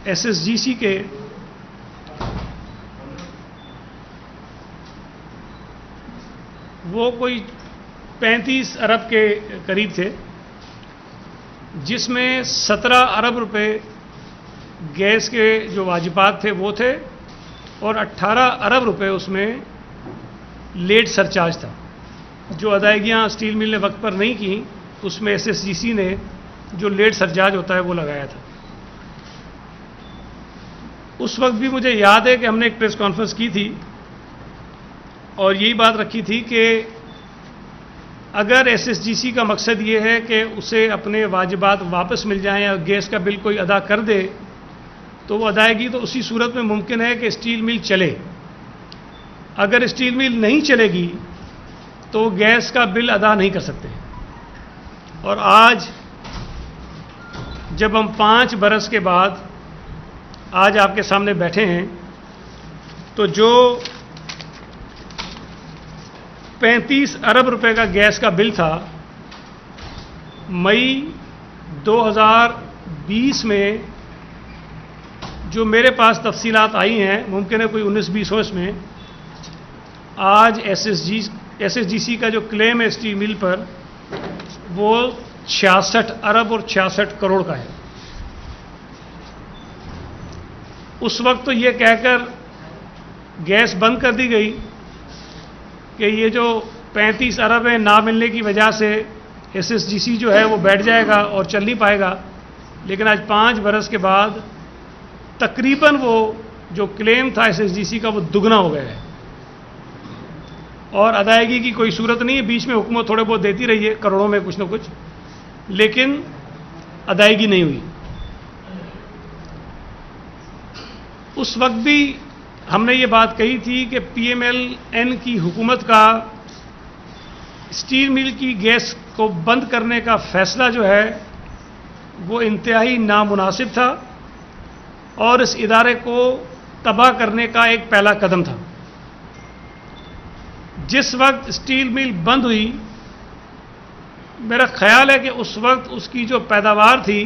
SSGC کے وہ کوئی 35 ارب کے قریب تھے، جس میں 17 ارب روپے گیس کے جو واجبات تھے وہ تھے، اور 18 ارب روپے اس میں لیٹ سرچارج تھا۔ جو ادائیگیاں اسٹیل مل نے وقت پر نہیں کی، اس میں SSGC نے جو لیٹ سرچارج ہوتا ہے وہ لگایا تھا۔ اس وقت بھی مجھے یاد ہے کہ ہم نے ایک پریس کانفرنس کی تھی اور یہی بات رکھی تھی کہ اگر SSGC کا مقصد یہ ہے کہ اسے اپنے واجبات واپس مل جائیں اور گیس کا بل کوئی ادا کر دے، تو وہ ادائیگی تو اسی صورت میں ممکن ہے کہ اسٹیل مل چلے۔ اگر اسٹیل مل نہیں چلے گی تو وہ گیس کا بل ادا نہیں کر سکتے۔ اور آج جب ہم 5 برس کے بعد آج آپ کے سامنے بیٹھے ہیں، تو جو 35 ارب روپے کا گیس کا بل تھا، مئی 2020 میں جو میرے پاس تفصیلات آئی ہیں، ممکن ہے کوئی 19-20 ہو اس میں، آج SSGC کا جو کلیم ہے اسٹیل مل پر، وہ 66 ارب اور 66 کروڑ کا ہے۔ اس وقت تو یہ کہہ کر گیس بند کر دی گئی کہ یہ جو 35 ارب ہیں نہ ملنے کی وجہ سے SSGC جو ہے وہ بیٹھ جائے گا اور چل نہیں پائے گا، لیکن آج 5 برس کے بعد تقریباً وہ جو کلیم تھا SSGC کا وہ دگنا ہو گیا ہے، اور ادائیگی کی کوئی صورت نہیں ہے۔ بیچ میں حکومت تھوڑے بہت دیتی رہی ہے، کروڑوں میں کچھ نہ کچھ، لیکن ادائیگی نہیں ہوئی۔ اس وقت بھی ہم نے یہ بات کہی تھی کہ PMLN کی حکومت کا اسٹیل مل کی گیس کو بند کرنے کا فیصلہ جو ہے وہ انتہائی نامناسب تھا اور اس ادارے کو تباہ کرنے کا ایک پہلا قدم تھا۔ جس وقت اسٹیل مل بند ہوئی، میرا خیال ہے کہ اس وقت اس کی جو پیداوار تھی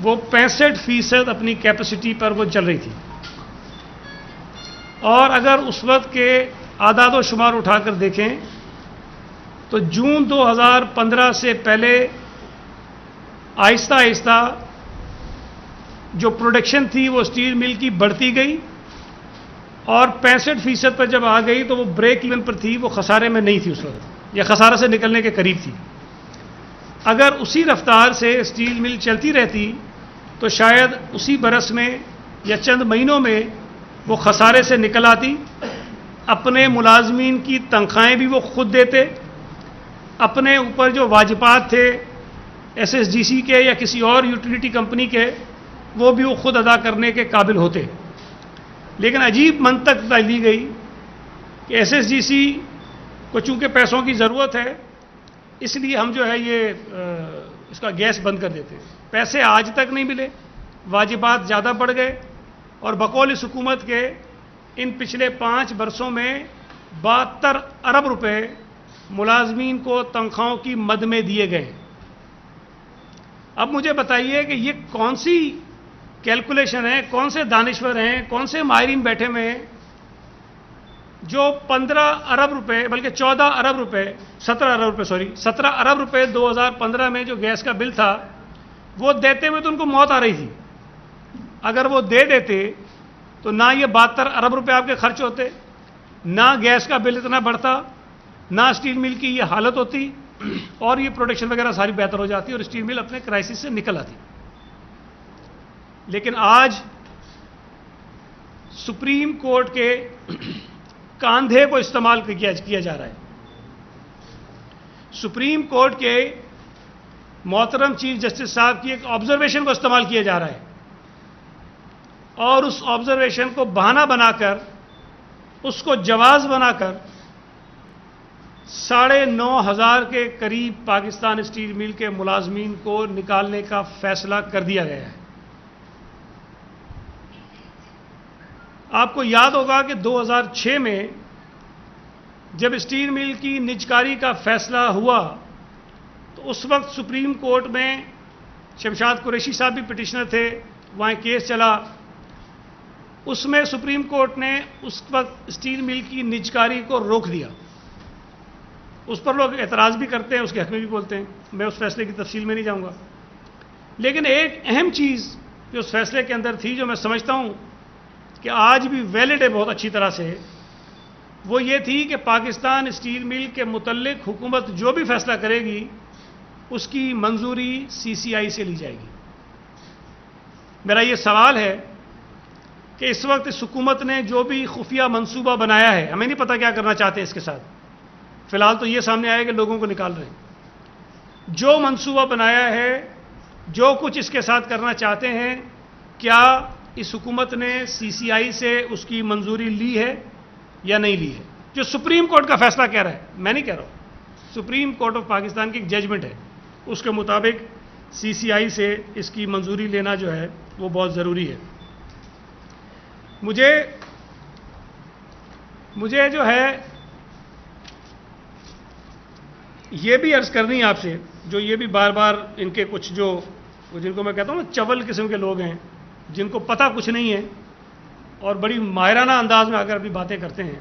وہ 65% اپنی کیپیسٹی پر وہ چل رہی تھی، اور اگر اس وقت کے اعداد و شمار اٹھا کر دیکھیں تو جون 2015 سے پہلے آہستہ آہستہ جو پروڈکشن تھی وہ اسٹیل مل کی بڑھتی گئی، اور 65% پر جب آ گئی تو وہ بریک ایون پر تھی، وہ خسارے میں نہیں تھی اس وقت، یا خسارے سے نکلنے کے قریب تھی۔ اگر اسی رفتار سے اسٹیل مل چلتی رہتی تو شاید اسی برس میں یا چند مہینوں میں وہ خسارے سے نکل آتی، اپنے ملازمین کی تنخواہیں بھی وہ خود دیتے، اپنے اوپر جو واجبات تھے SSGC کے یا کسی اور یوٹیلیٹی کمپنی کے وہ بھی وہ خود ادا کرنے کے قابل ہوتے۔ لیکن عجیب منطق ڈالی گئی کہ SSGC کو چونکہ پیسوں کی ضرورت ہے، اس لیے ہم جو ہے یہ اس کا گیس بند کر دیتے۔ پیسے آج تک نہیں ملے، واجبات زیادہ بڑھ گئے، اور بقول اس حکومت کے ان پچھلے 5 برسوں میں 72 ارب روپے ملازمین کو تنخواہوں کی مد میں دیے گئے۔ اب مجھے بتائیے کہ یہ کون سی کیلکولیشن ہے، کون سے دانشور ہیں، کون سے ماہرین بیٹھے ہوئے ہیں جو 15 ارب روپے بلکہ 14 ارب روپے 17 ارب روپے 2015 میں جو گیس کا بل تھا وہ دیتے ہوئے تو ان کو موت آ رہی تھی۔ اگر وہ دے دیتے تو نہ یہ 72 ارب روپے آپ کے خرچ ہوتے، نہ گیس کا بل اتنا بڑھتا، نہ اسٹیل مل کی یہ حالت ہوتی، اور یہ پروڈکشن وغیرہ ساری بہتر ہو جاتی اور اسٹیل مل اپنے کرائسس سے نکل آتی۔ لیکن آج سپریم کورٹ کے کاندھے کو استعمال کیا جا رہا ہے۔ سپریم کورٹ کے محترم چیف جسٹس صاحب کی ایک آبزرویشن کو استعمال کیا جا رہا ہے، اور اس آبزرویشن کو بہانہ بنا کر، اس کو جواز بنا کر 9,500 کے قریب پاکستان اسٹیل مل کے ملازمین کو نکالنے کا فیصلہ کر دیا گیا ہے۔ آپ کو یاد ہوگا کہ 2006 میں جب اسٹیل مل کی نجکاری کا فیصلہ ہوا تو اس وقت سپریم کورٹ میں شمشاد قریشی صاحب بھی پٹیشنر تھے، وہاں کیس چلا، اس میں سپریم کورٹ نے اس وقت اسٹیل مل کی نجکاری کو روک دیا. اس پر لوگ اعتراض بھی کرتے ہیں، اس کے حق میں بھی بولتے ہیں، میں اس فیصلے کی تفصیل میں نہیں جاؤں گا. لیکن ایک اہم چیز جو اس فیصلے کے اندر تھی، جو میں سمجھتا ہوں کہ آج بھی ویلڈ ہے بہت اچھی طرح سے، وہ یہ تھی کہ پاکستان اسٹیل مل کے متعلق حکومت جو بھی فیصلہ کرے گی اس کی منظوری سی سی آئی سے لی جائے گی. میرا یہ سوال ہے کہ اس وقت اس حکومت نے جو بھی خفیہ منصوبہ بنایا ہے، ہمیں نہیں پتہ کیا کرنا چاہتے ہیں اس کے ساتھ، فی الحال تو یہ سامنے آیا کہ لوگوں کو نکال رہے ہیں. جو منصوبہ بنایا ہے، جو کچھ اس کے ساتھ کرنا چاہتے ہیں، کیا اس حکومت نے سی سی آئی سے اس کی منظوری لی ہے یا نہیں لی ہے؟ جو سپریم کورٹ کا فیصلہ کہہ رہا ہے، میں نہیں کہہ رہا ہوں، سپریم کورٹ آف پاکستان کی ایک ججمنٹ ہے، اس کے مطابق سی سی آئی سے اس کی منظوری لینا جو ہے وہ بہت ضروری ہے. مجھے جو ہے یہ بھی عرض کرنی ہے آپ سے، جو یہ بھی بار بار ان کے کچھ جو جن کو میں کہتا ہوں چول قسم کے لوگ ہیں، جن کو پتہ کچھ نہیں ہے اور بڑی ماہرانہ انداز میں اگر اپنی باتیں کرتے ہیں،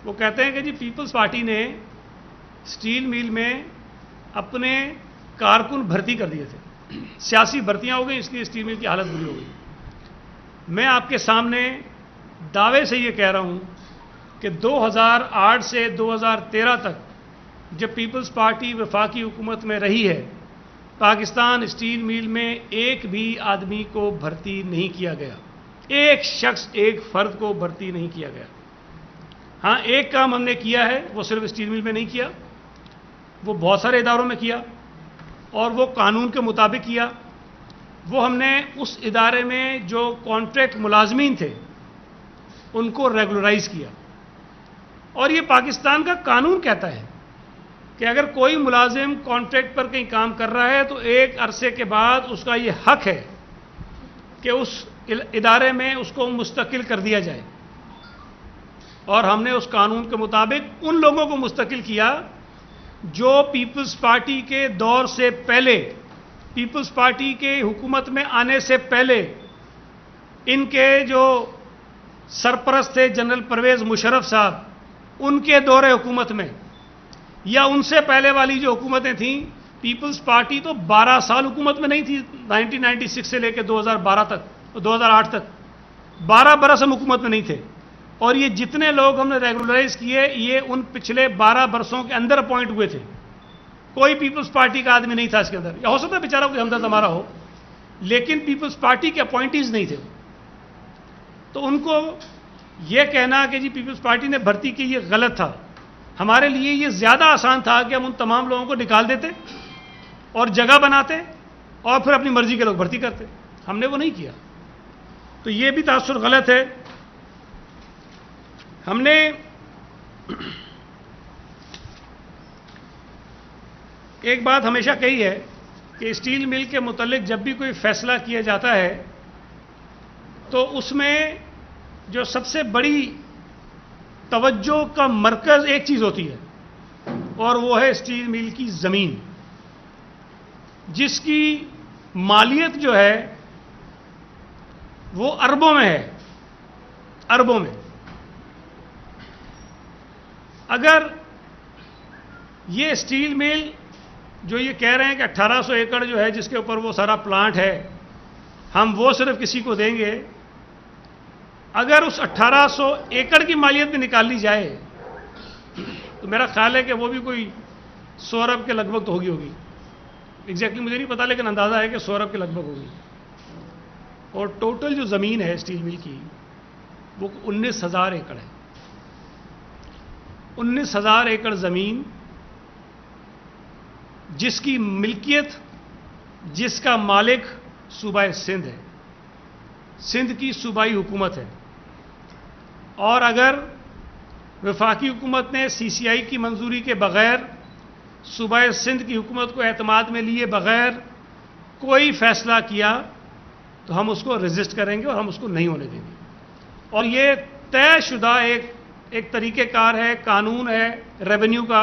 وہ کہتے ہیں کہ جی پیپلز پارٹی نے اسٹیل مل میں اپنے کارکن بھرتی کر دیے تھے، سیاسی بھرتیاں ہو گئی، اس لیے اسٹیل مل کی حالت بری ہو گئی. میں آپ کے سامنے دعوے سے یہ کہہ رہا ہوں کہ 2008 سے 2013 تک جب پیپلز پارٹی وفاقی حکومت میں رہی ہے، پاکستان اسٹیل مل میں ایک بھی آدمی کو بھرتی نہیں کیا گیا، ایک شخص، ایک فرد کو بھرتی نہیں کیا گیا. ہاں ایک کام ہم نے کیا ہے، وہ صرف اسٹیل مل میں نہیں کیا، وہ بہت سارے اداروں میں کیا اور وہ قانون کے مطابق کیا. وہ ہم نے اس ادارے میں جو کانٹریکٹ ملازمین تھے ان کو ریگولرائز کیا. اور یہ پاکستان کا قانون کہتا ہے کہ اگر کوئی ملازم کانٹریکٹ پر کہیں کام کر رہا ہے تو ایک عرصے کے بعد اس کا یہ حق ہے کہ اس ادارے میں اس کو مستقل کر دیا جائے. اور ہم نے اس قانون کے مطابق ان لوگوں کو مستقل کیا جو پیپلز پارٹی کے دور سے پہلے، پیپلز پارٹی کے حکومت میں آنے سے پہلے ان کے جو سرپرست تھے جنرل پرویز مشرف صاحب، ان کے دور حکومت میں یا ان سے پہلے والی جو حکومتیں تھیں. پیپلز پارٹی تو 12 سال حکومت میں نہیں تھی، 1996 سے لے کے 2012 تک، 2008 تک 12 برس ہم حکومت میں نہیں تھے. اور یہ جتنے لوگ ہم نے ریگولرائز کیے یہ ان پچھلے 12 برسوں کے اندر اپوائنٹ ہوئے تھے. کوئی پیپلز پارٹی کا آدمی نہیں تھا اس کے اندر، یا ہو سکتا ہے بیچارہ کوئی ہمدرد ہمارا ہو، لیکن پیپلز پارٹی کے اپوائنٹیز نہیں تھے. تو ان کو یہ کہنا کہ جی پیپلز پارٹی نے بھرتی کی یہ غلط تھا. ہمارے لیے یہ زیادہ آسان تھا کہ ہم ان تمام لوگوں کو نکال دیتے اور جگہ بناتے اور پھر اپنی مرضی کے لوگ بھرتی کرتے. ہم نے وہ نہیں کیا. تو یہ بھی تاثر غلط ہے. ہم نے ایک بات ہمیشہ کہی ہے کہ اسٹیل مل کے متعلق جب بھی کوئی فیصلہ کیا جاتا ہے تو اس میں جو سب سے بڑی توجہ کا مرکز ایک چیز ہوتی ہے اور وہ ہے اسٹیل مل کی زمین، جس کی مالیت جو ہے وہ اربوں میں ہے، اربوں میں. اگر یہ اسٹیل مل جو یہ کہہ رہے ہیں کہ 1800 ایکڑ جو ہے جس کے اوپر وہ سارا پلانٹ ہے، ہم وہ صرف کسی کو دیں گے، اگر اس 1800 ایکڑ کی مالیت بھی نکال لی جائے تو میرا خیال ہے کہ وہ بھی کوئی 100 ارب کے لگ بھگ تو ہوگی. ایگزیکٹلی مجھے نہیں پتا لیکن اندازہ ہے کہ 100 ارب کے لگ بھگ ہوگی. اور ٹوٹل جو زمین ہے اسٹیل مل کی وہ 19,000 ایکڑ ہے. 19,000 ایکڑ زمین جس کی ملکیت، جس کا مالک صوبہ سندھ ہے، سندھ کی صوبائی حکومت ہے. اور اگر وفاقی حکومت نے سی سی آئی کی منظوری کے بغیر صوبہ سندھ کی حکومت کو اعتماد میں لیے بغیر کوئی فیصلہ کیا تو ہم اس کو ریزسٹ کریں گے اور ہم اس کو نہیں ہونے دیں گے. اور یہ طے شدہ ایک طریقہ کار ہے، قانون ہے ریونیو کا،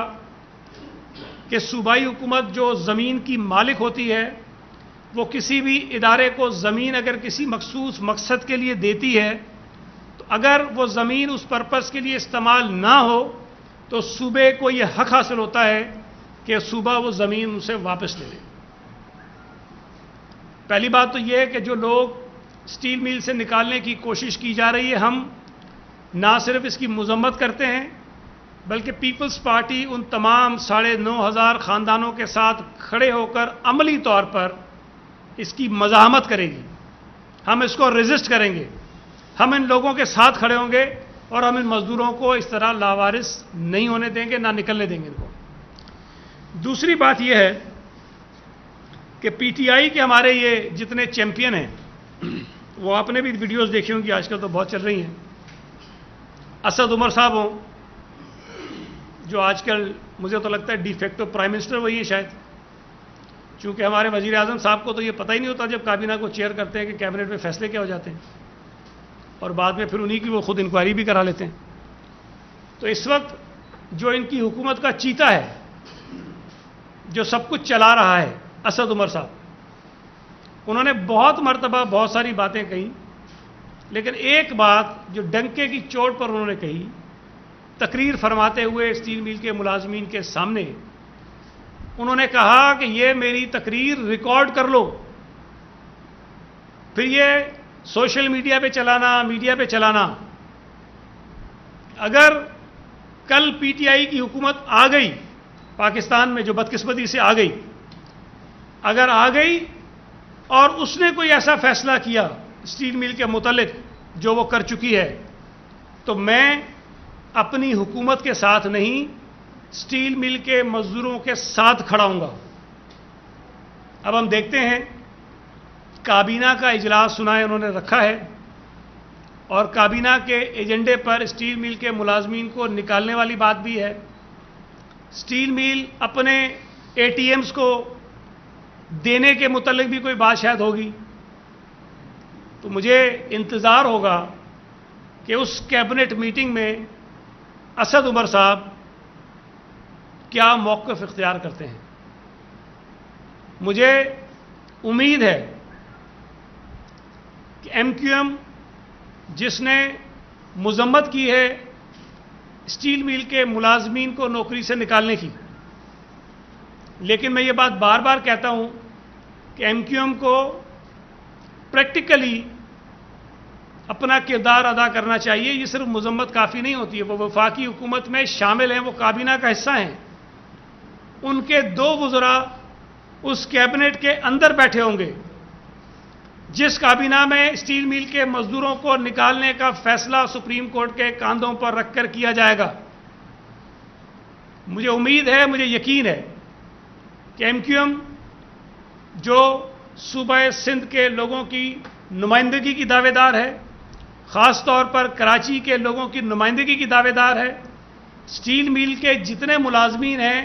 کہ صوبائی حکومت جو زمین کی مالک ہوتی ہے وہ کسی بھی ادارے کو زمین اگر کسی مخصوص مقصد کے لیے دیتی ہے تو اگر وہ زمین اس پرپس کے لیے استعمال نہ ہو تو صوبے کو یہ حق حاصل ہوتا ہے کہ صوبہ وہ زمین اسے واپس لے لے۔ پہلی بات تو یہ ہے کہ جو لوگ اسٹیل میل سے نکالنے کی کوشش کی جا رہی ہے، ہم نہ صرف اس کی مذمت کرتے ہیں بلکہ پیپلز پارٹی ان تمام 9,500 خاندانوں کے ساتھ کھڑے ہو کر عملی طور پر اس کی مزاحمت کرے گی۔ ہم اس کو ریزسٹ کریں گے، ہم ان لوگوں کے ساتھ کھڑے ہوں گے اور ہم ان مزدوروں کو اس طرح لاوارث نہیں ہونے دیں گے، نہ نکلنے دیں گے ان کو۔ دوسری بات یہ ہے کہ پی ٹی آئی کے ہمارے یہ جتنے چیمپئن ہیں، وہ آپ نے بھی ویڈیوز دیکھی ہوں گی، آج کل تو بہت چل رہی ہیں۔ اسد عمر صاحب ہوں، جو آج کل مجھے تو لگتا ہے ڈی فیکٹو پرائم منسٹر وہی ہے شاید، چونکہ ہمارے وزیر اعظم صاحب کو تو یہ پتہ ہی نہیں ہوتا جب کابینہ کو چیئر کرتے ہیں کہ کیبنٹ میں فیصلے کیا ہو جاتے ہیں، اور بعد میں پھر انہی کی وہ خود انکوائری بھی کرا لیتے ہیں۔ تو اس وقت جو ان کی حکومت کا چیتا ہے، جو سب کچھ چلا رہا ہے، اسد عمر صاحب، انہوں نے بہت مرتبہ بہت ساری باتیں کہیں، لیکن ایک بات جو ڈنکے کی چوٹ پر انہوں نے کہی، تقریر فرماتے ہوئے اسٹیل میل کے ملازمین کے سامنے، انہوں نے کہا کہ یہ میری تقریر ریکارڈ کر لو، پھر یہ سوشل میڈیا پہ چلانا، میڈیا پہ چلانا۔ اگر کل پی ٹی آئی کی حکومت آ گئی پاکستان میں، جو بدقسمتی سے آ گئی، اگر آ گئی اور اس نے کوئی ایسا فیصلہ کیا اسٹیل میل کے متعلق جو وہ کر چکی ہے، تو میں اپنی حکومت کے ساتھ نہیں، اسٹیل مل کے مزدوروں کے ساتھ کھڑا ہوں گا۔ اب ہم دیکھتے ہیں، کابینہ کا اجلاس سنا ہے انہوں نے رکھا ہے، اور کابینہ کے ایجنڈے پر اسٹیل مل کے ملازمین کو نکالنے والی بات بھی ہے۔ اسٹیل مل اپنے اے ٹی ایمز کو دینے کے متعلق بھی کوئی بات شاید ہوگی، تو مجھے انتظار ہوگا کہ اس کیبنٹ میٹنگ میں اسد عمر صاحب کیا موقف اختیار کرتے ہیں۔ مجھے امید ہے کہ ایم کیو ایم جس نے مذمت کی ہے اسٹیل میل کے ملازمین کو نوکری سے نکالنے کی، لیکن میں یہ بات بار بار کہتا ہوں کہ ایم کیو ایم کو پریکٹیکلی اپنا کردار ادا کرنا چاہیے۔ یہ صرف مذمت کافی نہیں ہوتی ہے، وہ وفاقی حکومت میں شامل ہیں، وہ کابینہ کا حصہ ہیں، ان کے 2 وزراء اس کیبنٹ کے اندر بیٹھے ہوں گے جس کابینہ میں اسٹیل میل کے مزدوروں کو نکالنے کا فیصلہ سپریم کورٹ کے کاندھوں پر رکھ کر کیا جائے گا۔ مجھے امید ہے، مجھے یقین ہے کہ ایم کیو ایم جو صوبہ سندھ کے لوگوں کی نمائندگی کی دعوے دار ہے، خاص طور پر کراچی کے لوگوں کی نمائندگی کی دعوے دار ہے، اسٹیل میل کے جتنے ملازمین ہیں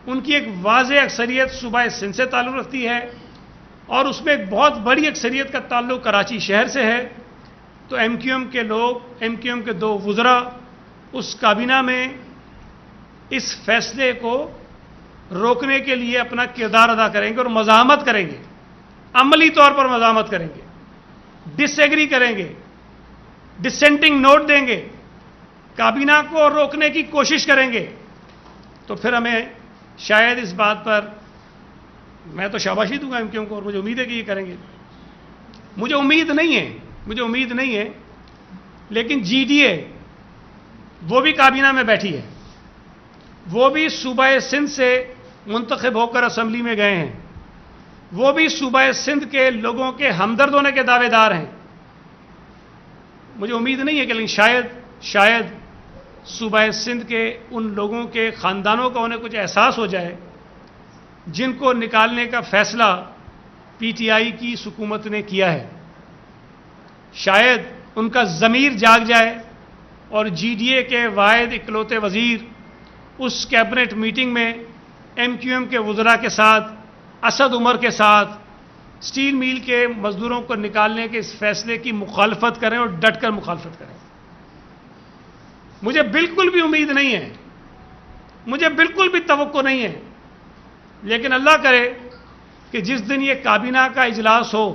ان کی ایک واضح اکثریت صوبہ سندھ سے تعلق رکھتی ہے، اور اس میں ایک بہت بڑی اکثریت کا تعلق کراچی شہر سے ہے۔ تو ایم کیو ایم کے لوگ، ایم کیو ایم کے 2 وزراء اس کابینہ میں اس فیصلے کو روکنے کے لیے اپنا کردار ادا کریں گے اور مزاحمت کریں گے، عملی طور پر مزاحمت کریں گے، ڈس ایگری کریں گے، ڈسینٹنگ نوٹ دیں گے، کابینہ کو روکنے کی کوشش کریں گے۔ تو پھر ہمیں شاید اس بات پر، میں تو شاباشی دوں گا ایم کیو ایم کو، اور مجھے امید ہے کہ یہ کریں گے۔ مجھے امید نہیں ہے لیکن جی ڈی اے وہ بھی کابینہ میں بیٹھی ہے، وہ بھی صوبہ سندھ سے منتخب ہو کر اسمبلی میں گئے ہیں، وہ بھی صوبہ سندھ کے لوگوں کے ہمدرد ہونے کے دعوے دار ہیں۔ مجھے امید نہیں ہے کہ، لیکن شاید صوبہ سندھ کے ان لوگوں کے خاندانوں کا انہیں کچھ احساس ہو جائے جن کو نکالنے کا فیصلہ پی ٹی آئی کی حکومت نے کیا ہے، شاید ان کا ضمیر جاگ جائے اور جی ڈی اے کے واحد اکلوتے وزیر اس کیبنٹ میٹنگ میں ایم کیو ایم کے وزراء کے ساتھ، اسد عمر کے ساتھ، اسٹیل میل کے مزدوروں کو نکالنے کے اس فیصلے کی مخالفت کریں اور ڈٹ کر مخالفت کریں۔ مجھے بالکل بھی امید نہیں ہے، مجھے بالکل بھی توقع نہیں ہے، لیکن اللہ کرے کہ جس دن یہ کابینہ کا اجلاس ہو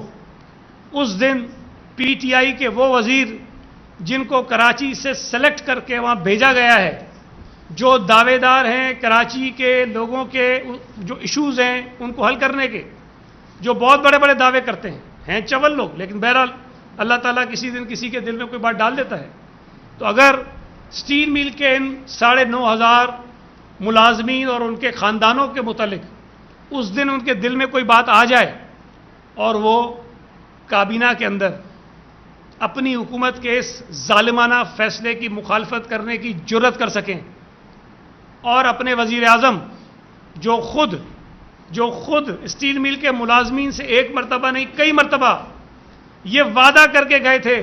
اس دن پی ٹی آئی کے وہ وزیر جن کو کراچی سے سلیکٹ کر کے وہاں بھیجا گیا ہے، جو دعوے دار ہیں کراچی کے لوگوں کے جو ایشوز ہیں ان کو حل کرنے کے، جو بہت بڑے بڑے دعوے کرتے ہیں چول لوگ، لیکن بہرحال اللہ تعالیٰ کسی دن کسی کے دل میں کوئی بات ڈال دیتا ہے. تو اگر اسٹیل مل کے ان 9,500 ملازمین اور ان کے خاندانوں کے متعلق اس دن ان کے دل میں کوئی بات آ جائے اور وہ کابینہ کے اندر اپنی حکومت کے اس ظالمانہ فیصلے کی مخالفت کرنے کی جرات کر سکیں اور اپنے وزیر اعظم جو خود اسٹیل مل کے ملازمین سے ایک مرتبہ نہیں کئی مرتبہ یہ وعدہ کر کے گئے تھے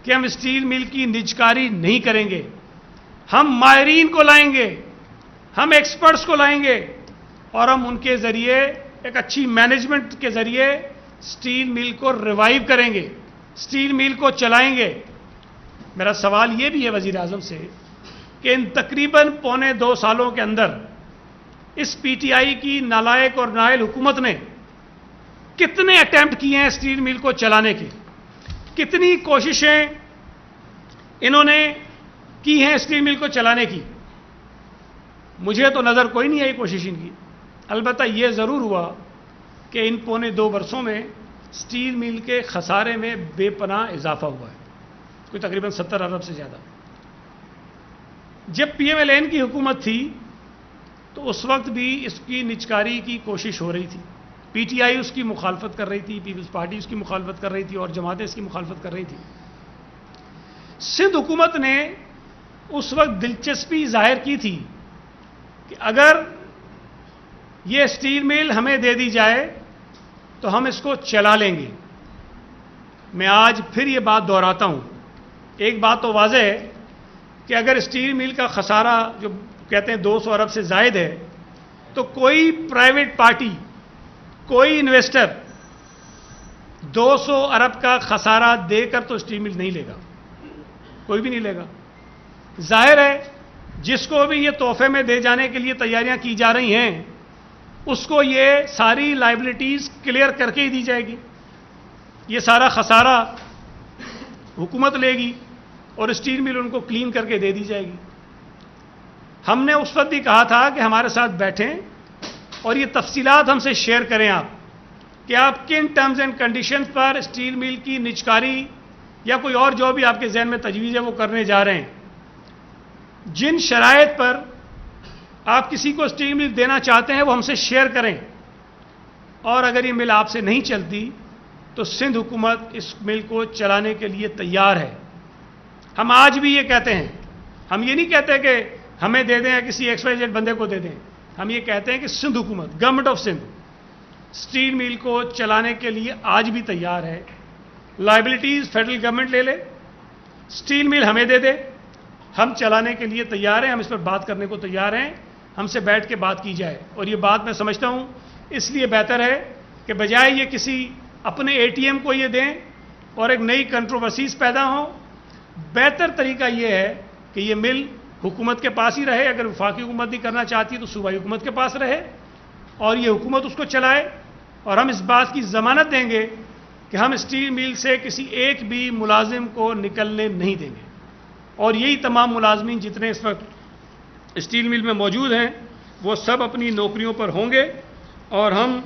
کہ ہم اسٹیل مل کی نجکاری نہیں کریں گے، ہم ماہرین کو لائیں گے، ہم ایکسپرٹس کو لائیں گے اور ہم ان کے ذریعے ایک اچھی مینجمنٹ کے ذریعے اسٹیل مل کو ریوائیو کریں گے، اسٹیل مل کو چلائیں گے. میرا سوال یہ بھی ہے وزیر اعظم سے کہ ان تقریباً 1.25 سالوں کے اندر اس پی ٹی آئی کی نالائق اور نااہل حکومت نے کتنے اٹیمپٹ کیے ہیں اسٹیل مل کو چلانے کے، کتنی کوششیں انہوں نے کی ہیں اسٹیل مل کو چلانے کی؟ مجھے تو نظر کوئی نہیں آئی کوشش ان کی. البتہ یہ ضرور ہوا کہ ان 1.25 برسوں میں اسٹیل مل کے خسارے میں بے پناہ اضافہ ہوا ہے، کوئی تقریباً 70 ارب سے زیادہ. جب پی ایم ایل این کی حکومت تھی تو اس وقت بھی اس کی نجکاری کی کوشش ہو رہی تھی، پی ٹی آئی اس کی مخالفت کر رہی تھی، پیپلز پارٹی اس کی مخالفت کر رہی تھی اور جماعتیں اس کی مخالفت کر رہی تھی. سندھ حکومت نے اس وقت دلچسپی ظاہر کی تھی کہ اگر یہ اسٹیل مل ہمیں دے دی جائے تو ہم اس کو چلا لیں گے. میں آج پھر یہ بات دہراتا ہوں، ایک بات تو واضح ہے کہ اگر اسٹیل مل کا خسارہ جو کہتے ہیں 200 ارب سے زائد ہے تو کوئی پرائیویٹ پارٹی، کوئی انویسٹر 200 ارب کا خسارہ دے کر تو اسٹیل مل نہیں لے گا، کوئی بھی نہیں لے گا. ظاہر ہے جس کو بھی یہ تحفے میں دے جانے کے لیے تیاریاں کی جا رہی ہیں اس کو یہ ساری لائبلٹیز کلیئر کر کے ہی دی جائے گی، یہ سارا خسارہ حکومت لے گی اور اسٹیل مل ان کو کلین کر کے دے دی جائے گی. ہم نے اس وقت بھی کہا تھا کہ ہمارے ساتھ بیٹھیں اور یہ تفصیلات ہم سے شیئر کریں آپ کہ آپ کن ٹرمز اینڈ کنڈیشنز پر اسٹیل مل کی نجکاری یا کوئی اور جو بھی آپ کے ذہن میں تجویز ہے وہ کرنے جا رہے ہیں. جن شرائط پر آپ کسی کو اسٹیل مل دینا چاہتے ہیں وہ ہم سے شیئر کریں، اور اگر یہ مل آپ سے نہیں چلتی تو سندھ حکومت اس مل کو چلانے کے لیے تیار ہے. ہم آج بھی یہ کہتے ہیں، ہم یہ نہیں کہتے کہ ہمیں دے دیں یا کسی ایکس وائی زیڈ بندے کو دے دیں، ہم یہ کہتے ہیں کہ سندھ حکومت، گورنمنٹ آف سندھ اسٹیل مل کو چلانے کے لیے آج بھی تیار ہے. لائبلٹیز فیڈرل گورنمنٹ لے لے، اسٹیل مل ہمیں دے دے، ہم چلانے کے لیے تیار ہیں، ہم اس پر بات کرنے کو تیار ہیں، ہم سے بیٹھ کے بات کی جائے. اور یہ بات میں سمجھتا ہوں اس لیے بہتر ہے کہ بجائے یہ کسی اپنے اے ٹی ایم کو یہ دیں اور ایک نئی کنٹروورسیز پیدا ہوں، بہتر طریقہ یہ ہے کہ یہ مل حکومت کے پاس ہی رہے. اگر وفاقی حکومت بھی کرنا چاہتی ہے تو صوبائی حکومت کے پاس رہے اور یہ حکومت اس کو چلائے. اور ہم اس بات کی ضمانت دیں گے کہ ہم اسٹیل مل سے کسی ایک بھی ملازم کو نکلنے نہیں دیں گے، اور یہی تمام ملازمین جتنے اس وقت اسٹیل مل میں موجود ہیں وہ سب اپنی نوکریوں پر ہوں گے اور ہم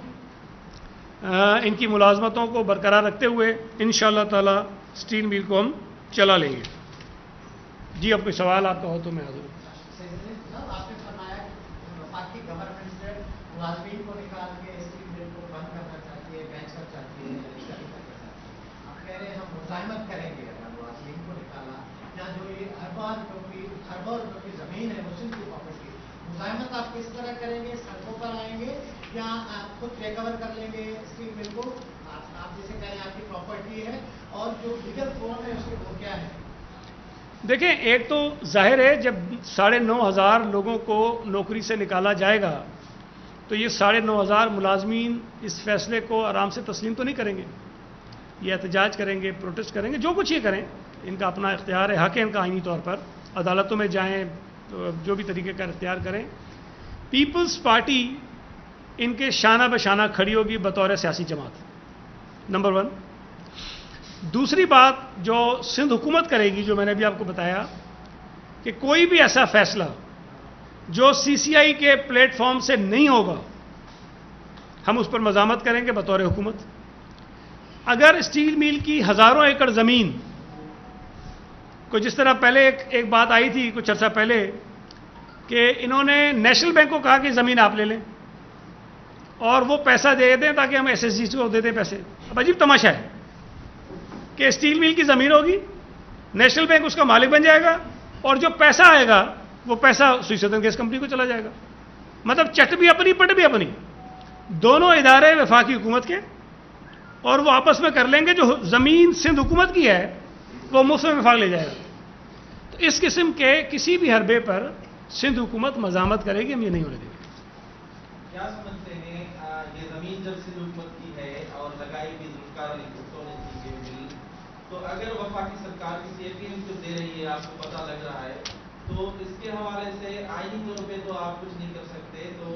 ان کی ملازمتوں کو برقرار رکھتے ہوئے انشاءاللہ تعالی اسٹیل مل کو ہم چلا لیں گے. جی اب کوئی سوال آپ کا ہو تو میں حاضر ہوں. آپ نے فرمایا کہ وفاقی گورنمنٹ سے ملازمین کو نکال کے اسٹیل مل کو بند کرنا چاہتی ہے، بینچ کر چاہتی ہے، آپ کہہ رہے ہیں ہم مزاحمت کریں گے اگر ملازمین کو نکالا، یا جو یہ اربوں روپے کی زمین ہے مسلم کی پراپرٹی، مزاحمت آپ کس طرح کریں گے؟ سڑکوں پر آئیں گے یا آپ خود ریکور کر لیں گے اسٹیل مل کو؟ آپ جیسے کہہ رہے ہیں آپ کی پراپرٹی ہے اور جو لیگل فارم ہے اس کے وہ کیا ہے؟ دیکھیں، ایک تو ظاہر ہے جب 9,500 لوگوں کو نوکری سے نکالا جائے گا تو یہ 9,500 ملازمین اس فیصلے کو آرام سے تسلیم تو نہیں کریں گے، یہ احتجاج کریں گے، پروٹیسٹ کریں گے، جو کچھ یہ کریں ان کا اپنا اختیار ہے، حق ہے ان کا آئینی طور پر، عدالتوں میں جائیں، جو بھی طریقے کا اختیار کریں. پیپلز پارٹی ان کے شانہ بشانہ کھڑی ہوگی بطور سیاسی جماعت، نمبر 1۔ دوسری بات جو سندھ حکومت کرے گی، جو میں نے بھی آپ کو بتایا کہ کوئی بھی ایسا فیصلہ جو سی سی آئی کے پلیٹ فارم سے نہیں ہوگا، ہم اس پر مزاحمت کریں گے بطور حکومت۔ اگر اسٹیل میل کی ہزاروں ایکڑ زمین کو، جس طرح پہلے ایک بات آئی تھی کچھ عرصہ پہلے کہ انہوں نے نیشنل بینک کو کہا کہ زمین آپ لے لیں اور وہ پیسہ دے دیں تاکہ ہم ایس ایس جی کو دے دیں پیسے۔ اب عجیب تماشا ہے کہ اسٹیل میل کی زمین ہوگی، نیشنل بینک اس کا مالک بن جائے گا، اور جو پیسہ آئے گا وہ پیسہ سوئی سدرن گیس کمپنی کو چلا جائے گا۔ مطلب چٹ بھی اپنی پٹ بھی اپنی، دونوں ادارے وفاقی حکومت کے، اور وہ آپس میں کر لیں گے۔ جو زمین سندھ حکومت کی ہے وہ مفت میں وفاق لے جائے گا۔ تو اس قسم کے کسی بھی حربے پر سندھ حکومت مزاحمت کرے گی، ہم یہ نہیں ہونے دیں گے۔ کیا سمجھتے ہیں یہ زمین جب سندھ حکومت کی ہے اور لگائی بھی ذوالفقار علی بھٹو نے کی ہے مل، تو اگر وفاقی سرکار کسی ایک کو دے رہی ہے، آپ کو پتہ لگ رہا ہے، تو اس کے حوالے سے آئینی طور پہ تو آپ کچھ نہیں کر سکتے، تو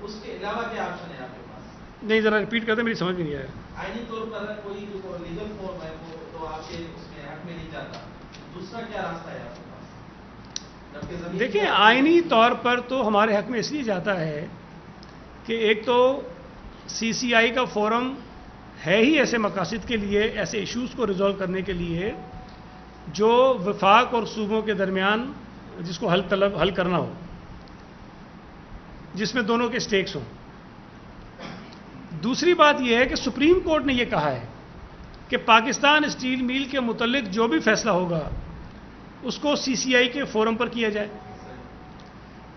اس کے علاوہ کیا آپشن ہے آپ کے پاس؟ نہیں، ذرا ریپیٹ کرتے، میری سمجھ میں نہیں آیا۔ آئینی طور پر کوئی لیگل فارم ہے وہ تو آپ کے اس میں حق میں نہیں جاتا، دوسرا کیا راستہ ہے آپ کے پاس؟ جبکہ زمین دیکھیں، آئینی طور پر تو ہمارے حق میں اس لیے جاتا ہے کہ ایک تو سی سی آئی کا فورم ہے ہی ایسے مقاصد کے لیے، ایسے ایشوز کو ریزالو کرنے کے لیے جو وفاق اور صوبوں کے درمیان جس کو حل کرنا ہو، جس میں دونوں کے سٹیکس ہوں۔ دوسری بات یہ ہے کہ سپریم کورٹ نے یہ کہا ہے کہ پاکستان اسٹیل میل کے متعلق جو بھی فیصلہ ہوگا اس کو سی سی آئی کے فورم پر کیا جائے۔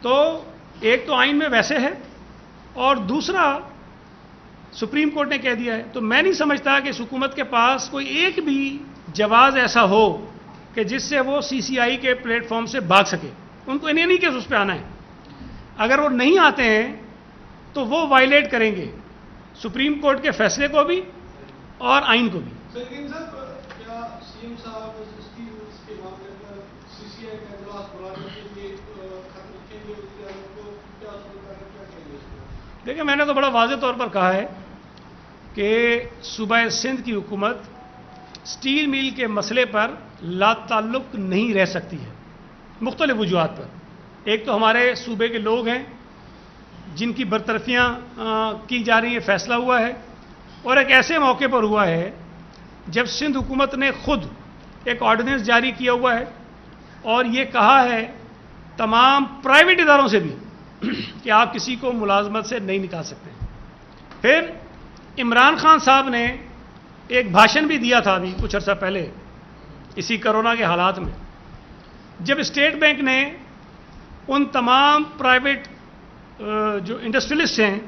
تو ایک تو آئین میں ویسے ہے، اور دوسرا سپریم کورٹ نے کہہ دیا ہے۔ تو میں نہیں سمجھتا کہ اس حکومت کے پاس کوئی ایک بھی جواز ایسا ہو کہ جس سے وہ سی سی آئی کے پلیٹ فارم سے بھاگ سکے۔ ان کو انہیں نہیں کہ اس پہ آنا ہے، اگر وہ نہیں آتے ہیں تو وہ وائلیٹ کریں گے سپریم کورٹ کے فیصلے کو بھی اور آئین کو بھی۔ لیکن صاحب، کیا سی ایم صاحب اس کے معاملے پر سی سی آئی کا اجلاس بلانے کے لیے خط لکھیں گے وزیر اعظم کو؟ کیا کہیں گے اس کو؟ دیکھیں، میں نے تو بڑا واضح طور پر کہا ہے کہ صوبہ سندھ کی حکومت اسٹیل میل کے مسئلے پر لا تعلق نہیں رہ سکتی ہے، مختلف وجوہات پر۔ ایک تو ہمارے صوبے کے لوگ ہیں جن کی برطرفیاں کی جا رہی ہیں، فیصلہ ہوا ہے، اور ایک ایسے موقع پر ہوا ہے جب سندھ حکومت نے خود ایک آرڈیننس جاری کیا ہوا ہے اور یہ کہا ہے تمام پرائیویٹ اداروں سے بھی کہ آپ کسی کو ملازمت سے نہیں نکال سکتے۔ پھر عمران خان صاحب نے ایک بھاشن بھی دیا تھا ابھی کچھ عرصہ پہلے اسی کرونا کے حالات میں، جب اسٹیٹ بینک نے ان تمام پرائیویٹ جو انڈسٹریلسٹ ہیں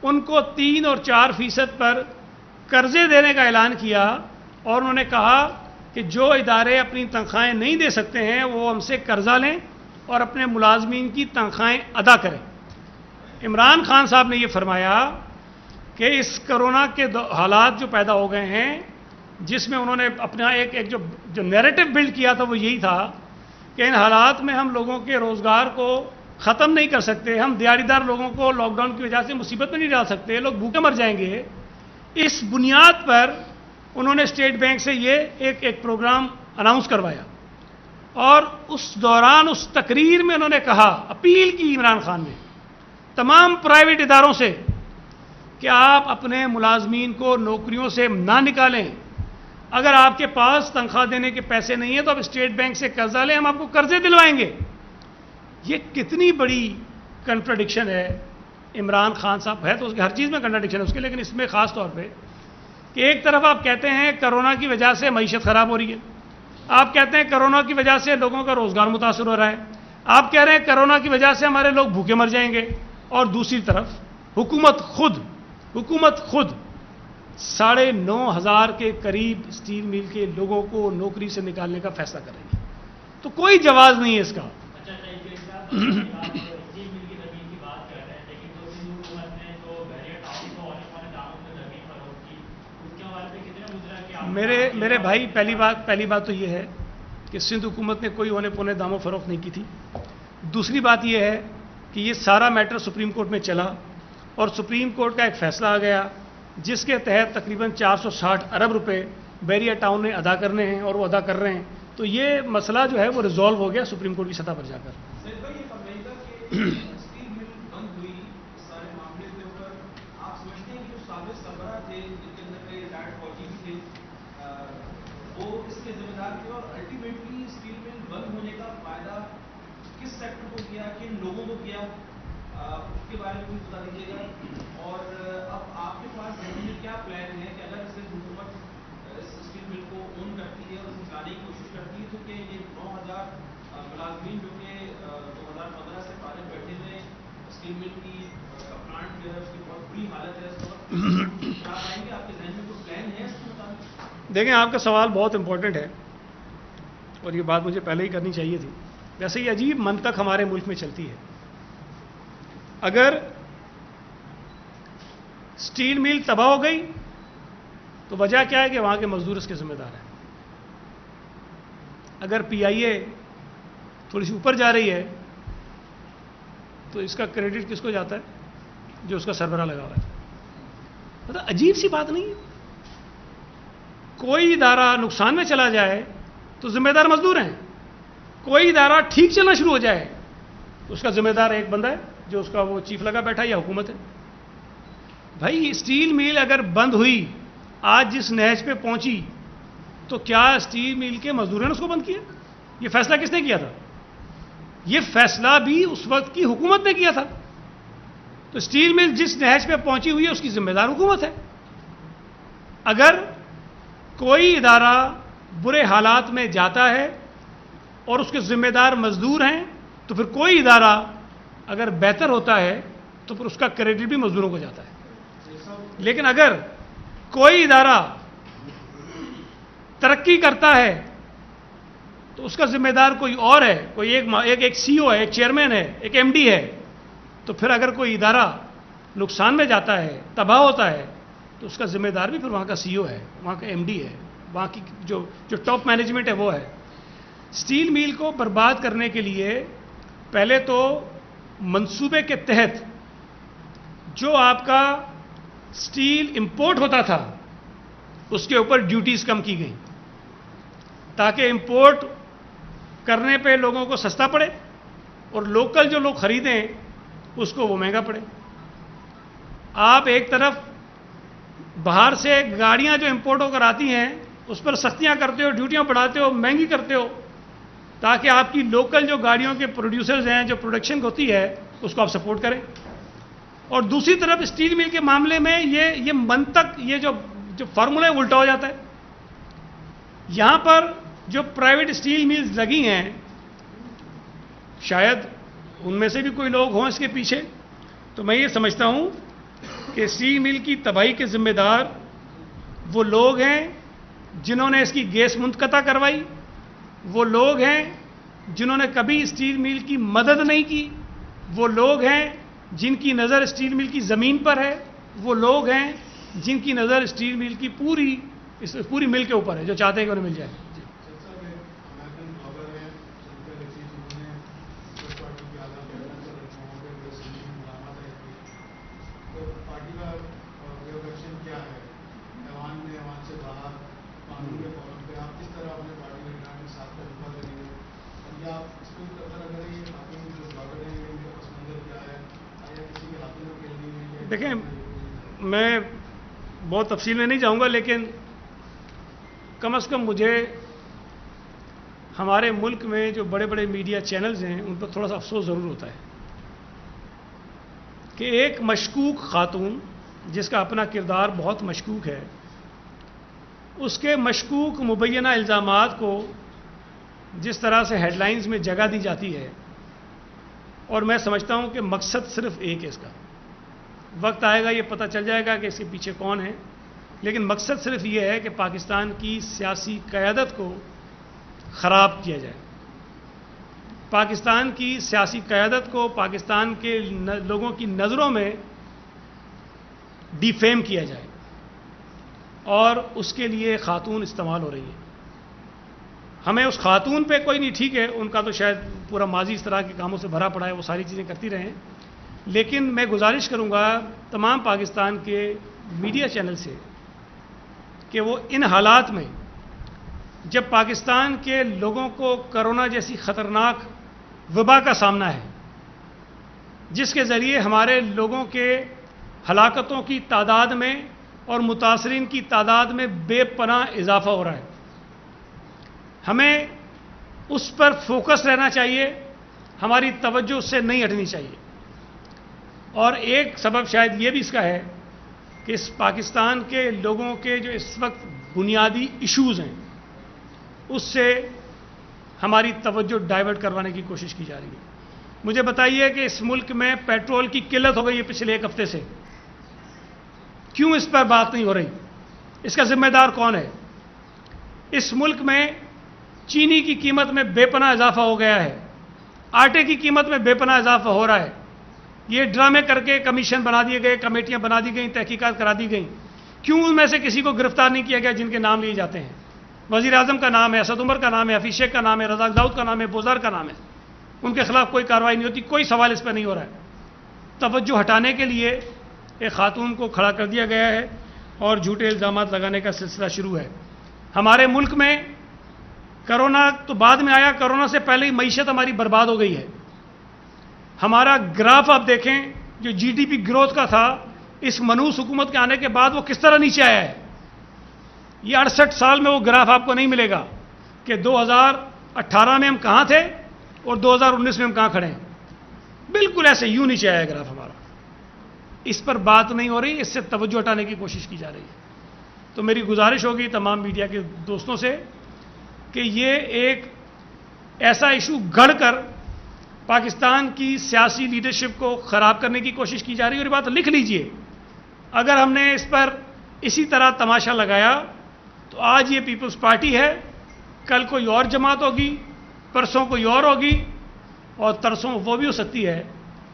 ان کو 3 اور 4% پر قرضے دینے کا اعلان کیا، اور انہوں نے کہا کہ جو ادارے اپنی تنخواہیں نہیں دے سکتے ہیں وہ ہم سے قرضہ لیں اور اپنے ملازمین کی تنخواہیں ادا کریں۔ عمران خان صاحب نے یہ فرمایا کہ اس کرونا کے حالات جو پیدا ہو گئے ہیں، جس میں انہوں نے اپنا ایک جو نیریٹو بلڈ کیا تھا وہ یہی تھا کہ ان حالات میں ہم لوگوں کے روزگار کو ختم نہیں کر سکتے، ہم دیہڑی دار لوگوں کو لاک ڈاؤن کی وجہ سے مصیبت میں نہیں ڈال سکتے، لوگ بھوکے مر جائیں گے۔ اس بنیاد پر انہوں نے اسٹیٹ بینک سے یہ ایک پروگرام اناؤنس کروایا، اور اس دوران اس تقریر میں انہوں نے کہا، اپیل کی عمران خان نے تمام پرائیویٹ اداروں سے کہ آپ اپنے ملازمین کو نوکریوں سے نہ نکالیں، اگر آپ کے پاس تنخواہ دینے کے پیسے نہیں ہیں تو آپ اسٹیٹ بینک سے قرضہ لیں، ہم آپ کو قرضے دلوائیں گے۔ یہ کتنی بڑی کنٹراڈکشن ہے عمران خان صاحب، ہے تو اس کے ہر چیز میں کنٹراڈکشن ہے اس کے، لیکن اس میں خاص طور پہ کہ ایک طرف آپ کہتے ہیں کرونا کی وجہ سے معیشت خراب ہو رہی ہے، آپ کہتے ہیں کرونا کی وجہ سے لوگوں کا روزگار متاثر ہو رہا ہے، آپ کہہ رہے ہیں کرونا کی وجہ سے ہمارے لوگ بھوکے مر جائیں گے، اور دوسری طرف حکومت خود 9,500 کے قریب اسٹیل میل کے لوگوں کو نوکری سے نکالنے کا فیصلہ کر رہی ہے۔ تو کوئی جواز نہیں ہے اس کا۔ میرے بھائی، پہلی بات تو یہ ہے کہ سندھ حکومت نے کوئی اونے پونے داموں فروخت نہیں کی تھی۔ دوسری بات یہ ہے کہ یہ سارا میٹر سپریم کورٹ میں چلا، اور سپریم کورٹ کا ایک فیصلہ آ گیا جس کے تحت تقریباً 460 ارب روپے بیریا ٹاؤن نے ادا کرنے ہیں اور وہ ادا کر رہے ہیں. تو یہ مسئلہ جو ہے وہ ریزالو ہو گیا سپریم کورٹ کی سطح پر جا کر. سید بھائی، یہ امریکہ کے اسٹیل مل بند ہوئی، اس سارے معاملے کے اوپر آپ سمجھتے ہیں کہ جو سابق سربراہ تھے جن کے اندر ریٹائرڈ فوجی بھی تھے، وہ اس کے ذمہ دار تھے، اور الٹیمیٹلی اسٹیل مل بند ہونے کا فائدہ کس سیکٹر کو کیا، کن لوگوں کو کیا، اس کے بارے میں بھی بتا دیجیے گا. اور اب آپ کے پاس ذہن میں کیا پلان ہے کہ اگر اسے حکومت اس اسٹیل مل کو اون کرتی ہے اور نکالنے کی کوشش کرتی ہے تو کہ یہ 9000 ملازمین جو کہ 2015 سے فارغ بیٹھے ہوئے، اسٹیل مل کی پلانٹ جو ہے اس کی بہت بری حالت ہے اس وقت، کیا آئیں گے؟ آپ کے ذہن میں کوئی پلان ہے اس کے مطابق؟ دیکھیں، آپ کا سوال بہت امپورٹنٹ ہے اور یہ بات مجھے پہلے ہی کرنی چاہیے تھی. ویسے یہ عجیب منطق ہمارے ملک میں چلتی ہے. اگر اسٹیل مل تباہ ہو گئی تو وجہ کیا ہے کہ وہاں کے مزدور اس کے ذمہ دار ہیں. اگر پی آئی اے تھوڑی سی اوپر جا رہی ہے تو اس کا کریڈٹ کس کو جاتا ہے؟ جو اس کا سربراہ لگا ہوا ہے. مطلب عجیب سی بات نہیں ہے. کوئی ادارہ نقصان میں چلا جائے تو ذمہ دار مزدور ہیں. کوئی ادارہ ٹھیک چلنا شروع ہو جائے تو اس کا ذمہ دار ایک بندہ ہے جو اس کا وہ چیف لگا بیٹھا ہے یا حکومت ہے. بھائی اسٹیل مل اگر بند ہوئی، آج جس نہج پہ پہنچی، تو کیا اسٹیل مل کے مزدوروں نے اس کو بند کیا؟ یہ فیصلہ کس نے کیا تھا؟ یہ فیصلہ بھی اس وقت کی حکومت نے کیا تھا. تو اسٹیل مل جس نہج پہ پہنچی ہوئی ہے اس کی ذمہ دار حکومت ہے. اگر کوئی ادارہ برے حالات میں جاتا ہے اور اس کے ذمہ دار مزدور ہیں تو پھر کوئی ادارہ اگر بہتر ہوتا ہے تو پھر اس کا کریڈٹ بھی مزدوروں کو جاتا ہے. لیکن اگر کوئی ادارہ ترقی کرتا ہے تو اس کا ذمہ دار کوئی اور ہے، کوئی ایک سی او ہے، ایک چیئرمین ہے، ایک ایم ڈی ہے، تو پھر اگر کوئی ادارہ نقصان میں جاتا ہے، تباہ ہوتا ہے، تو اس کا ذمہ دار بھی پھر وہاں کا سی او ہے، وہاں کا ایم ڈی ہے، وہاں کی جو ٹاپ مینجمنٹ ہے وہ ہے. اسٹیل مل کو برباد کرنے کے لیے پہلے تو منصوبے کے تحت جو آپ کا اسٹیل امپورٹ ہوتا تھا اس کے اوپر ڈیوٹیز کم کی گئیں تاکہ امپورٹ کرنے پہ لوگوں کو سستا پڑے اور لوکل جو لوگ خریدیں اس کو وہ مہنگا پڑے. آپ ایک طرف باہر سے گاڑیاں جو امپورٹ ہو کر آتی ہیں اس پر سختیاں کرتے ہو، ڈیوٹیاں بڑھاتے ہو، مہنگی کرتے ہو تاکہ آپ کی لوکل جو گاڑیوں کے پروڈیوسرز ہیں، جو پروڈکشن ہوتی ہے، اس کو آپ سپورٹ کریں. اور دوسری طرف اسٹیل مل کے معاملے میں یہ منطق، یہ جو فارمولہ ہے الٹا ہو جاتا ہے. یہاں پر جو پرائیویٹ اسٹیل ملز لگی ہیں، شاید ان میں سے بھی کوئی لوگ ہوں اس کے پیچھے، تو میں یہ سمجھتا ہوں کہ اسٹیل مل کی تباہی کے ذمہ دار وہ لوگ ہیں جنہوں نے اس کی گیس منقطع کروائی، وہ لوگ ہیں جنہوں نے کبھی اسٹیل مل کی مدد نہیں کی، وہ لوگ ہیں جن کی نظر اسٹیل مل کی زمین پر ہے، وہ لوگ ہیں جن کی نظر اسٹیل مل کی پوری مل کے اوپر ہے، جو چاہتے ہیں کہ انہیں مل جائے. دیکھیں، میں بہت تفصیل میں نہیں جاؤں گا، لیکن کم از کم مجھے ہمارے ملک میں جو بڑے بڑے میڈیا چینلز ہیں ان پر تھوڑا سا افسوس ضرور ہوتا ہے کہ ایک مشکوک خاتون جس کا اپنا کردار بہت مشکوک ہے، اس کے مشکوک مبینہ الزامات کو جس طرح سے ہیڈ لائنز میں جگہ دی جاتی ہے، اور میں سمجھتا ہوں کہ مقصد صرف ایک ہے اس کا. وقت آئے گا یہ پتہ چل جائے گا کہ اس کے پیچھے کون ہے، لیکن مقصد صرف یہ ہے کہ پاکستان کی سیاسی قیادت کو خراب کیا جائے، پاکستان کی سیاسی قیادت کو پاکستان کے لوگوں کی نظروں میں ڈیفیم کیا جائے، اور اس کے لیے خاتون استعمال ہو رہی ہے. ہمیں اس خاتون پہ کوئی نہیں، ٹھیک ہے ان کا تو شاید پورا ماضی اس طرح کے کاموں سے بھرا پڑا ہے، وہ ساری چیزیں کرتی رہیں، لیکن میں گزارش کروں گا تمام پاکستان کے میڈیا چینل سے کہ وہ ان حالات میں جب پاکستان کے لوگوں کو کرونا جیسی خطرناک وبا کا سامنا ہے، جس کے ذریعے ہمارے لوگوں کے ہلاکتوں کی تعداد میں اور متاثرین کی تعداد میں بے پناہ اضافہ ہو رہا ہے، ہمیں اس پر فوکس رہنا چاہیے، ہماری توجہ اس سے نہیں ہٹنی چاہیے۔ اور ایک سبب شاید یہ بھی اس کا ہے کہ اس پاکستان کے لوگوں کے جو اس وقت بنیادی ایشوز ہیں اس سے ہماری توجہ ڈائیورٹ کروانے کی کوشش کی جا رہی ہے۔ مجھے بتائیے کہ اس ملک میں پیٹرول کی قلت ہو گئی ہے پچھلے ایک ہفتے سے، کیوں اس پر بات نہیں ہو رہی؟ اس کا ذمہ دار کون ہے؟ اس ملک میں چینی کی قیمت میں بے پناہ اضافہ ہو گیا ہے، آٹے کی قیمت میں بے پناہ اضافہ ہو رہا ہے، یہ ڈرامے کر کے کمیشن بنا دیے گئے، کمیٹیاں بنا دی گئیں، تحقیقات کرا دی گئیں، کیوں ان میں سے کسی کو گرفتار نہیں کیا گیا جن کے نام لیے جاتے ہیں؟ وزیر اعظم کا نام ہے، اسد عمر کا نام ہے، حفیظ شیخ کا نام ہے، رزاق داؤد کا نام ہے، بوزار کا نام ہے، ان کے خلاف کوئی کارروائی نہیں ہوتی، کوئی سوال اس پہ نہیں ہو رہا ہے۔ توجہ ہٹانے کے لیے ایک خاتون کو کھڑا کر دیا گیا ہے اور جھوٹے الزامات لگانے کا سلسلہ شروع ہے۔ ہمارے ملک میں کرونا تو بعد میں آیا، کرونا سے پہلے ہی معیشت ہماری برباد ہو گئی ہے۔ ہمارا گراف آپ دیکھیں جو جی ڈی پی گروتھ کا تھا، اس منحوس حکومت کے آنے کے بعد وہ کس طرح نیچے آیا ہے۔ یہ 68 سال میں وہ گراف آپ کو نہیں ملے گا کہ 2018 میں ہم کہاں تھے اور 2019 میں ہم کہاں کھڑے ہیں، بالکل ایسے یوں نیچے آیا گراف ہمارا۔ اس پر بات نہیں ہو رہی، اس سے توجہ ہٹانے کی کوشش کی جا رہی ہے۔ تو میری گزارش ہوگی تمام میڈیا کے دوستوں سے کہ یہ ایک ایسا ایشو گھڑ کر پاکستان کی سیاسی لیڈرشپ کو خراب کرنے کی کوشش کی جا رہی ہے، اور یہ بات لکھ لیجئے، اگر ہم نے اس پر اسی طرح تماشا لگایا تو آج یہ پیپلز پارٹی ہے، کل کوئی اور جماعت ہوگی، پرسوں کوئی اور ہوگی، اور ترسوں وہ بھی ہو سکتی ہے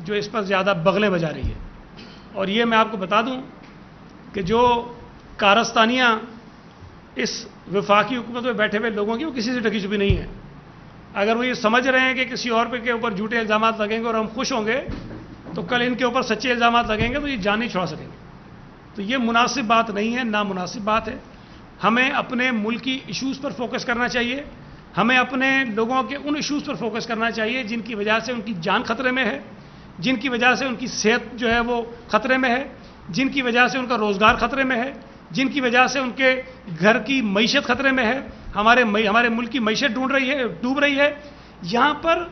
جو اس پر زیادہ بغلیں بجا رہی ہے۔ اور یہ میں آپ کو بتا دوں کہ جو کارستانیاں اس وفاقی حکومت میں بیٹھے ہوئے لوگوں کی، وہ کسی سے ڈھکی چھپی نہیں ہے۔ اگر وہ یہ سمجھ رہے ہیں کہ کسی اور کے اوپر جھوٹے الزامات لگیں گے اور ہم خوش ہوں گے تو کل ان کے اوپر سچے الزامات لگیں گے تو یہ جان نہیں چھوڑا سکیں گے۔ تو یہ مناسب بات نہیں ہے، نامناسب بات ہے۔ ہمیں اپنے ملکی ایشوز پر فوکس کرنا چاہیے، ہمیں اپنے لوگوں کے ان ایشوز پر فوکس کرنا چاہیے جن کی وجہ سے ان کی جان خطرے میں ہے، جن کی وجہ سے ان کی صحت جو ہے وہ خطرے میں ہے، جن کی وجہ سے ان کا روزگار خطرے میں ہے، جن کی وجہ سے ان کے گھر کی معیشت خطرے میں ہے، ہمارے ملک کی معیشت ڈوب رہی ہے۔ یہاں پر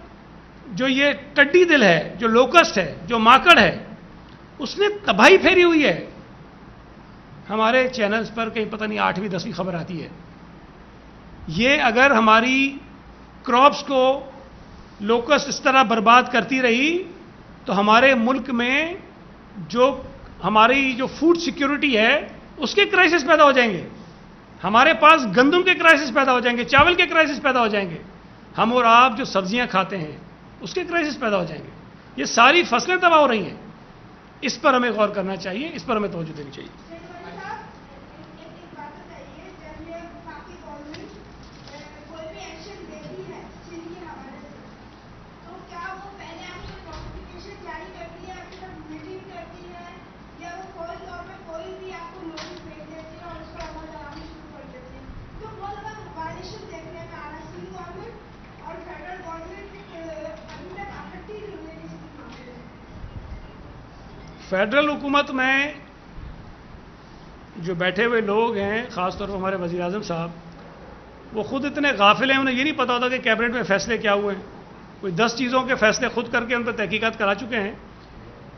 جو یہ ٹڈی دل ہے، جو لوکسٹ ہے، جو ماکڑ ہے، اس نے تباہی پھیری ہوئی ہے۔ ہمارے چینلز پر کہیں پتہ نہیں 8ویں 10ویں خبر آتی ہے۔ یہ اگر ہماری کراپس کو لوکسٹ اس طرح برباد کرتی رہی تو ہمارے ملک میں جو ہماری جو فوڈ سیکیورٹی ہے اس کے کرائسس پیدا ہو جائیں گے، ہمارے پاس گندم کے کرائسس پیدا ہو جائیں گے، چاول کے کرائسس پیدا ہو جائیں گے، ہم اور آپ جو سبزیاں کھاتے ہیں اس کے کرائسس پیدا ہو جائیں گے۔ یہ ساری فصلیں تباہ ہو رہی ہیں، اس پر ہمیں غور کرنا چاہیے، اس پر ہمیں توجہ دینی چاہیے۔ فیڈرل حکومت میں جو بیٹھے ہوئے لوگ ہیں، خاص طور پر ہمارے وزیر اعظم صاحب، وہ خود اتنے غافل ہیں، انہیں یہ نہیں پتا ہوتا کہ کیبنٹ میں فیصلے کیا ہوئے ہیں۔ کوئی 10 چیزوں کے فیصلے خود کر کے ان پر تحقیقات کرا چکے ہیں،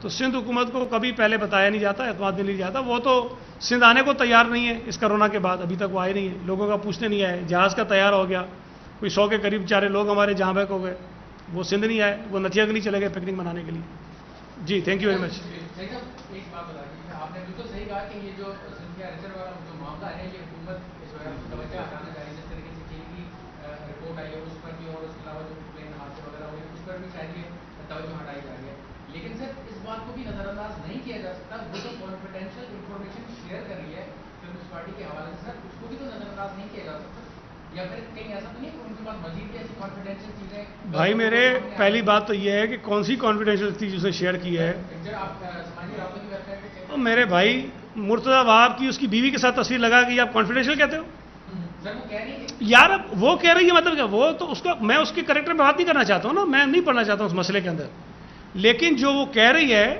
تو سندھ حکومت کو کبھی پہلے بتایا نہیں جاتا، اعتماد نہیں لیا جاتا۔ وہ تو سندھ آنے کو تیار نہیں ہے اس کرونا کے بعد، ابھی تک وہ آئے نہیں ہیں، لوگوں کا پوچھنے نہیں آئے۔ جہاز کا تیار ہو گیا، کوئی 100 کے قریب چارے لوگ ہمارے جہاں بہک ہو گئے، وہ سندھ نہیں آئے، وہ نتھیا گلی چلے گئے پکنک منانے کے لیے۔ جی تھینک یو ویری مچ۔ ایک بات بتا دیجیے، آپ نے بالکل صحیح کہا کہ یہ جو سنتھیا ریچر والا جو معاملہ ہے، یہ حکومت جو ہے توجہ ہٹانا چاہیے، جس طریقے سے چین کی رپورٹ آئی ہے اس پر بھی، اور اس کے علاوہ جو پلین حادثے وغیرہ ہوئے اس پر بھی شاید یہ توجہ ہٹائی جا رہی ہے۔ لیکن سر اس بات کو بھی نظر انداز نہیں کیا جا سکتا، وہ جو کانفیڈینشیل انفارمیشن شیئر کر رہی ہے پیپلز پارٹی کے حوالے سے، سر اس کو بھی تو نظر انداز نہیں کیا جا سکتا۔ یا پھر کہیں ایسا تو نہیں کہ ان کے پاس مزید بھی ایسی کانفیڈینشیل چیزیں؟ بھائی میرے پہلی بات تو یہ ہے کہ کون سی کانفیڈینشیل چیز اسے شیئر کی ہے؟ جو آپ سماجی رابطوں کی ویب سائٹ پہ چیک تو میرے بھائی مرتضیٰ وہاب کی اس کی بیوی کے ساتھ تصویر لگا کے آپ کانفیڈینشیل کہتے ہو؟ سر وہ کہہ رہی ہے کہ یار اب وہ کہہ رہی ہے مطلب کیا؟ وہ تو اس کا میں اس کے کریکٹر میں بات نہیں کرنا چاہتا ہوں نا، میں نہیں پڑھنا چاہتا ہوں اس مسئلے کے اندر، لیکن جو وہ کہہ رہی ہے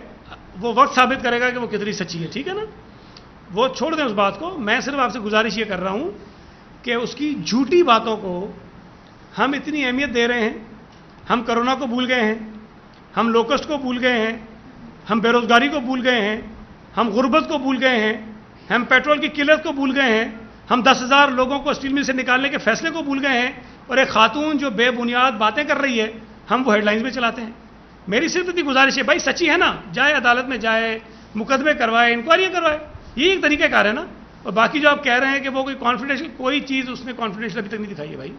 وہ وقت ثابت کرے گا کہ وہ کتنی سچی ہے، ٹھیک ہے نا؟ وہ چھوڑ دیں اس بات کو، میں صرف آپ سے گزارش یہ کر رہا ہوں کہ اس کی جھوٹی باتوں کو ہم اتنی اہمیت دے رہے ہیں، ہم کرونا کو بھول گئے ہیں، ہم لوکسٹ کو بھول گئے ہیں، ہم بے روزگاری کو بھول گئے ہیں، ہم غربت کو بھول گئے ہیں، ہم پیٹرول کی قلت کو بھول گئے ہیں، ہم 10,000 لوگوں کو اسٹیل مل سے نکالنے کے فیصلے کو بھول گئے ہیں، اور ایک خاتون جو بے بنیاد باتیں کر رہی ہے ہم وہ ہیڈ لائنز میں چلاتے ہیں۔ میری صرف اتنی گزارش ہے بھائی، سچی ہے نا، جائے عدالت میں جائے، مقدمے کروائے، انکوائری کروائے، یہ ایک طریقہ کار ہے نا۔ اور باقی جو آپ کہہ رہے ہیں کہ وہ کوئی کانفیڈینشیل، کوئی چیز اس نے کانفیڈینشیل ابھی تک نہیں دکھائی ہے بھائی۔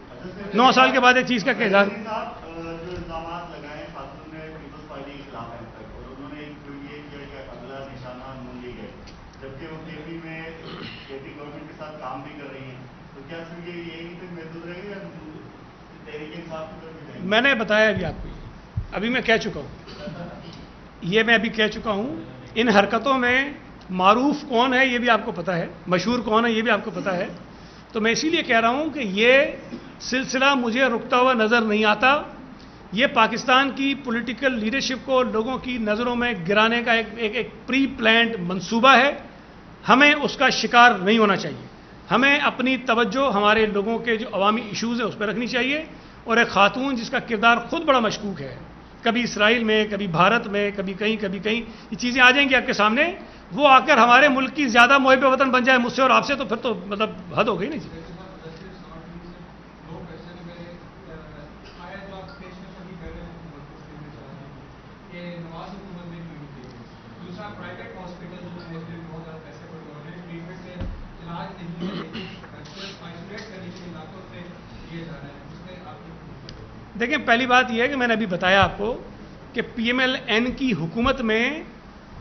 9 سال کے بعد ایک چیز کا اظہار، جو الزامات لگائے ہیں خاتون نے پیپلز پارٹی کے خلاف ہیں تک، اور انہوں نے یہ کیا کہ اگلا نشانہ نون لیگ ہے، جبکہ وہ کے پی میں گورنمنٹ کے ساتھ کام بھی کر رہی ہیں، تو کیا صرف یہی تک محدود رہے گی یا تحریک انصاف کی طرف بھی جائیں گے؟ میں نے بتایا ابھی آپ کو، ابھی میں کہہ چکا ہوں، یہ میں ابھی کہہ چکا ہوں، ان حرکتوں میں معروف کون ہے یہ بھی آپ کو پتہ ہے، مشہور کون ہے یہ بھی آپ کو پتہ ہے، تو میں اسی لیے کہہ رہا ہوں کہ یہ سلسلہ مجھے رکتا ہوا نظر نہیں آتا، یہ پاکستان کی پولیٹیکل لیڈرشپ کو لوگوں کی نظروں میں گرانے کا ایک پری پلانڈ منصوبہ ہے، ہمیں اس کا شکار نہیں ہونا چاہیے، ہمیں اپنی توجہ ہمارے لوگوں کے جو عوامی ایشوز ہیں اس پہ رکھنی چاہیے، اور ایک خاتون جس کا کردار خود بڑا مشکوک ہے، کبھی اسرائیل میں، کبھی بھارت میں، کبھی کہیں یہ چیزیں آ جائیں گی آپ کے سامنے، وہ آ کر ہمارے ملک کی زیادہ محب وطن بن جائے مجھ سے اور آپ سے، تو پھر تو مطلب حد ہو گئی نا جی۔ دیکھیں پہلی بات یہ ہے کہ میں نے ابھی بتایا آپ کو کہ پی ایم ایل این کی حکومت میں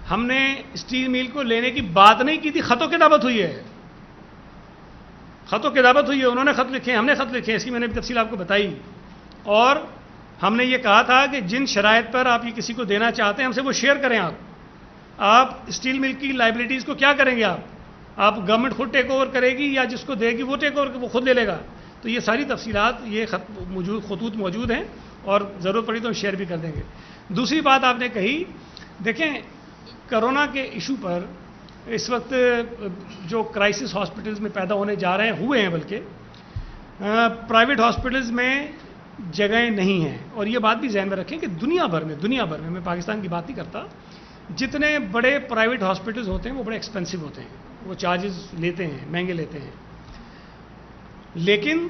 ہم نے اسٹیل میل کو لینے کی بات نہیں کی تھی، خط و کتابت ہوئی ہے، خط و کتابت ہوئی ہے، انہوں نے خط لکھے، ہم نے خط لکھے، اس کی میں نے بھی تفصیل آپ کو بتائی، اور ہم نے یہ کہا تھا کہ جن شرائط پر آپ یہ کسی کو دینا چاہتے ہیں ہم سے وہ شیئر کریں، آپ اسٹیل مل کی لائبلٹیز کو کیا کریں گے، آپ گورنمنٹ خود ٹیک اوور کرے گی یا جس کو دے گی وہ ٹیک اوور وہ خود لے لے گا، تو یہ ساری تفصیلات یہ خطوط موجود ہیں اور ضرورت پڑی تو ہم شیئر بھی کر دیں گے۔ دوسری بات آپ نے کہی، دیکھیں کرونا کے ایشو پر اس وقت جو کرائسس ہاسپٹلز میں پیدا ہونے جا رہے ہیں بلکہ پرائیویٹ ہاسپٹلز میں جگہیں نہیں ہیں، اور یہ بات بھی ذہن میں رکھیں کہ دنیا بھر میں میں پاکستان کی بات نہیں کرتا، جتنے بڑے پرائیویٹ ہاسپٹلز ہوتے ہیں وہ بڑے ایکسپینسو ہوتے ہیں، وہ چارجز لیتے ہیں، مہنگے لیتے ہیں، لیکن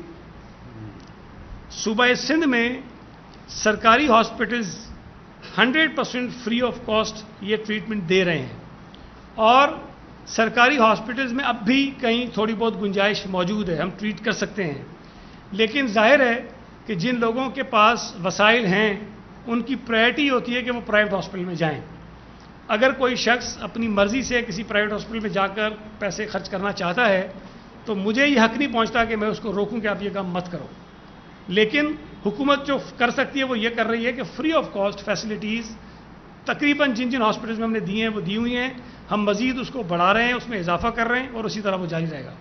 صوبہ سندھ میں سرکاری ہاسپٹلز 100% فری آف کاسٹ یہ ٹریٹمنٹ دے رہے ہیں، اور سرکاری ہاسپٹلز میں اب بھی کہیں تھوڑی بہت گنجائش موجود ہے، ہم ٹریٹ کر سکتے ہیں، لیکن ظاہر ہے کہ جن لوگوں کے پاس وسائل ہیں ان کی پرائرٹی ہوتی ہے کہ وہ پرائیویٹ ہاسپٹل میں جائیں۔ اگر کوئی شخص اپنی مرضی سے کسی پرائیویٹ ہاسپٹل میں جا کر پیسے خرچ کرنا چاہتا ہے تو مجھے یہ حق نہیں پہنچتا کہ میں اس کو روکوں کہ آپ یہ کام مت کرو، لیکن حکومت جو کر سکتی ہے وہ یہ کر رہی ہے کہ فری آف کاسٹ فیسلٹیز تقریباً جن ہاسپٹلز میں ہم نے دی ہیں وہ دی ہوئی ہیں، ہم مزید اس کو بڑھا رہے ہیں، اس میں اضافہ کر رہے ہیں، اور اسی طرح وہ جاری رہے گا۔